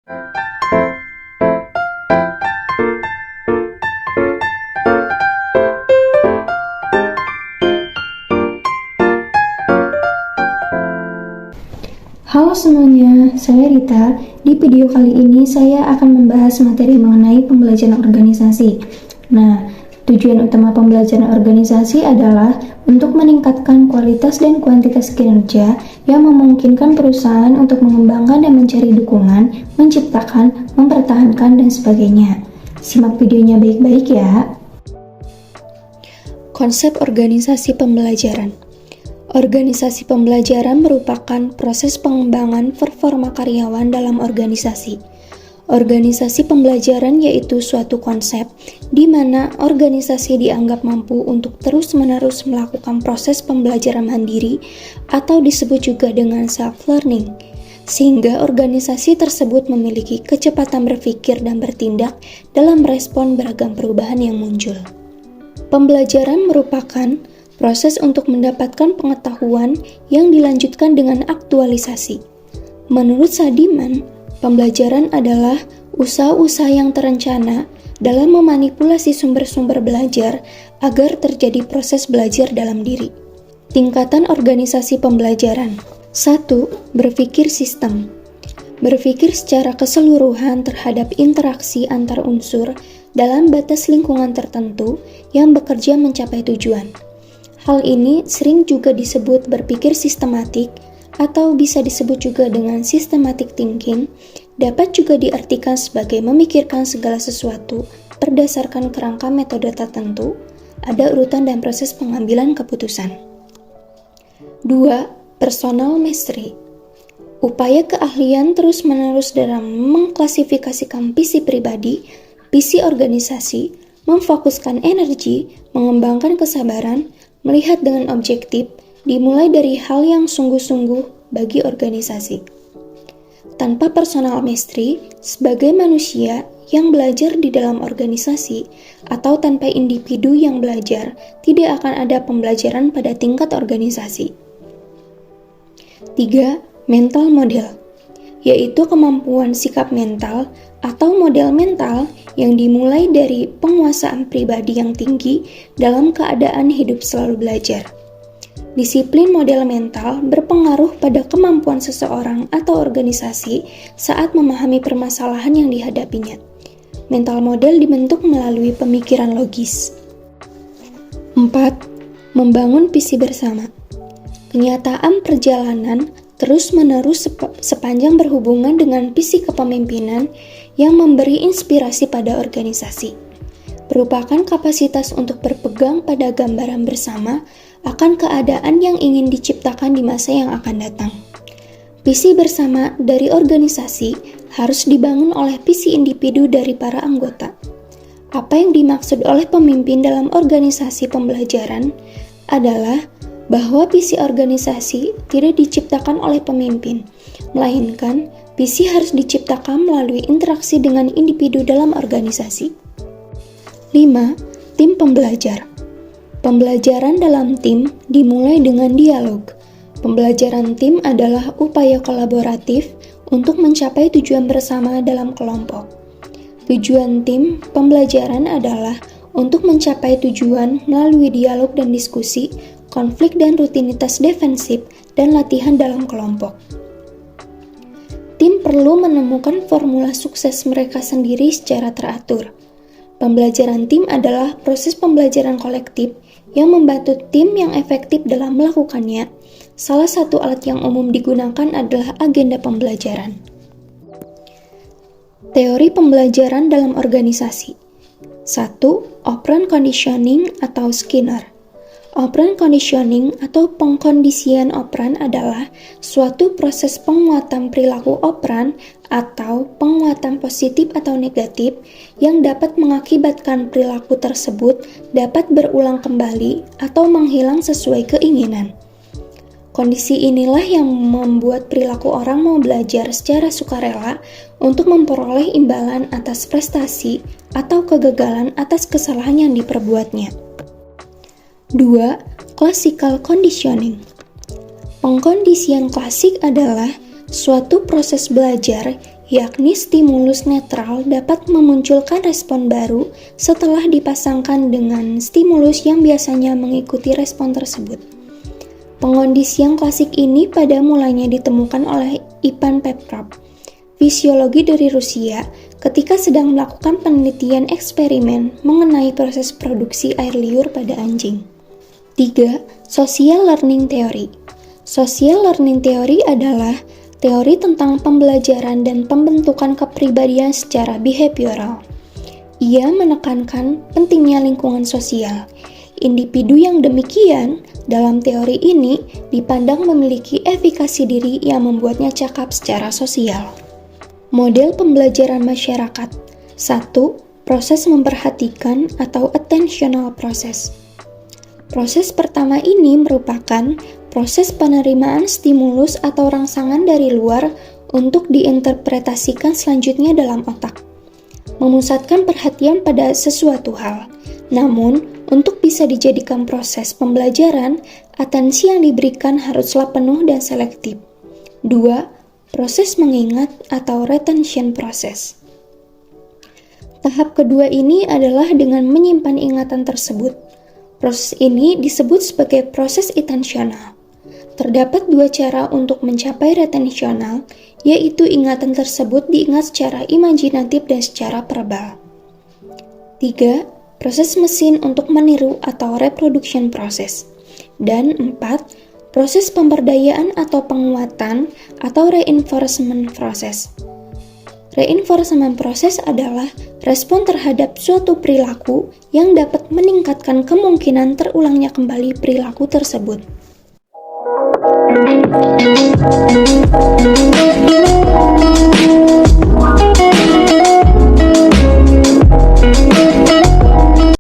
Halo semuanya, saya Rita. Di video kali ini saya akan membahas materi mengenai pembelajaran organisasi. Nah, tujuan utama pembelajaran organisasi adalah untuk meningkatkan kualitas dan kuantitas kinerja yang memungkinkan perusahaan untuk mengembangkan dan mencari dukungan, menciptakan, mempertahankan, dan sebagainya. Simak videonya baik-baik ya. Konsep organisasi pembelajaran. Organisasi pembelajaran merupakan proses pengembangan performa karyawan dalam organisasi. Organisasi pembelajaran yaitu suatu konsep di mana organisasi dianggap mampu untuk terus-menerus melakukan proses pembelajaran mandiri atau disebut juga dengan self-learning, sehingga organisasi tersebut memiliki kecepatan berpikir dan bertindak dalam merespon beragam perubahan yang muncul. Pembelajaran merupakan proses untuk mendapatkan pengetahuan yang dilanjutkan dengan aktualisasi. Menurut Sadiman, pembelajaran adalah usaha-usaha yang terencana dalam memanipulasi sumber-sumber belajar agar terjadi proses belajar dalam diri. Tingkatan organisasi pembelajaran. 1. Berpikir sistem. Berpikir secara keseluruhan terhadap interaksi antar unsur dalam batas lingkungan tertentu yang bekerja mencapai tujuan. Hal ini sering juga disebut berpikir sistematik atau bisa disebut juga dengan systematic thinking, dapat juga diartikan sebagai memikirkan segala sesuatu berdasarkan kerangka metode tertentu, ada urutan dan proses pengambilan keputusan. 2. Personal mastery. Upaya keahlian terus-menerus dalam mengklasifikasikan visi pribadi, visi organisasi, memfokuskan energi, mengembangkan kesabaran, melihat dengan objektif, dimulai dari hal yang sungguh-sungguh bagi organisasi. Tanpa personal mastery, sebagai manusia yang belajar di dalam organisasi, atau tanpa individu yang belajar, tidak akan ada pembelajaran pada tingkat organisasi. 3. Mental model, yaitu kemampuan sikap mental atau model mental yang dimulai dari penguasaan pribadi yang tinggi dalam keadaan hidup selalu belajar. Disiplin model mental berpengaruh pada kemampuan seseorang atau organisasi saat memahami permasalahan yang dihadapinya. Mental model dibentuk melalui pemikiran logis. 4. Membangun visi bersama. Kenyataan perjalanan terus-menerus sepanjang berhubungan dengan visi kepemimpinan yang memberi inspirasi pada organisasi. Merupakan kapasitas untuk berpegang pada gambaran bersama akan keadaan yang ingin diciptakan di masa yang akan datang. Visi bersama dari organisasi harus dibangun oleh visi individu dari para anggota. Apa yang dimaksud oleh pemimpin dalam organisasi pembelajaran adalah bahwa visi organisasi tidak diciptakan oleh pemimpin, melainkan visi harus diciptakan melalui interaksi dengan individu dalam organisasi. 5. Tim pembelajar. Pembelajaran dalam tim dimulai dengan dialog. Pembelajaran tim adalah upaya kolaboratif untuk mencapai tujuan bersama dalam kelompok. Tujuan tim pembelajaran adalah untuk mencapai tujuan melalui dialog dan diskusi, konflik dan rutinitas defensif, dan latihan dalam kelompok. Tim perlu menemukan formula sukses mereka sendiri secara teratur. Pembelajaran tim adalah proses pembelajaran kolektif yang membantu tim yang efektif dalam melakukannya. Salah satu alat yang umum digunakan adalah agenda pembelajaran. Teori pembelajaran dalam organisasi. 1. Operant conditioning atau Skinner. Operant conditioning atau pengkondisian operan adalah suatu proses penguatan perilaku operan atau penguatan positif atau negatif yang dapat mengakibatkan perilaku tersebut dapat berulang kembali atau menghilang sesuai keinginan. Kondisi inilah yang membuat perilaku orang mau belajar secara sukarela untuk memperoleh imbalan atas prestasi atau kegagalan atas kesalahan yang diperbuatnya. 2. Classical conditioning. Pengkondisian klasik adalah suatu proses belajar yakni stimulus netral dapat memunculkan respon baru setelah dipasangkan dengan stimulus yang biasanya mengikuti respon tersebut. Pengondisian klasik ini pada mulanya ditemukan oleh Ivan Petrov, fisiologi dari Rusia, ketika sedang melakukan penelitian eksperimen mengenai proses produksi air liur pada anjing. 3. Social Learning Theory. Social Learning Theory adalah teori tentang pembelajaran dan pembentukan kepribadian secara behavioral. Ia menekankan pentingnya lingkungan sosial. Individu yang demikian dalam teori ini dipandang memiliki efikasi diri yang membuatnya cakap secara sosial. Model pembelajaran masyarakat. 1. Proses memperhatikan atau attentional process. Proses pertama ini merupakan proses penerimaan stimulus atau rangsangan dari luar untuk diinterpretasikan selanjutnya dalam otak. Memusatkan perhatian pada sesuatu hal. Namun, untuk bisa dijadikan proses pembelajaran, atensi yang diberikan haruslah penuh dan selektif. 2. Proses mengingat atau retention process. Tahap kedua ini adalah dengan menyimpan ingatan tersebut. Proses ini disebut sebagai proses intensional. Terdapat dua cara untuk mencapai retensional, yaitu ingatan tersebut diingat secara imajinatif dan secara verbal. 3. Proses mesin untuk meniru atau reproduction process. Dan 4. Proses pemberdayaan atau penguatan atau reinforcement process. Reinforcement process adalah respon terhadap suatu perilaku yang dapat meningkatkan kemungkinan terulangnya kembali perilaku tersebut.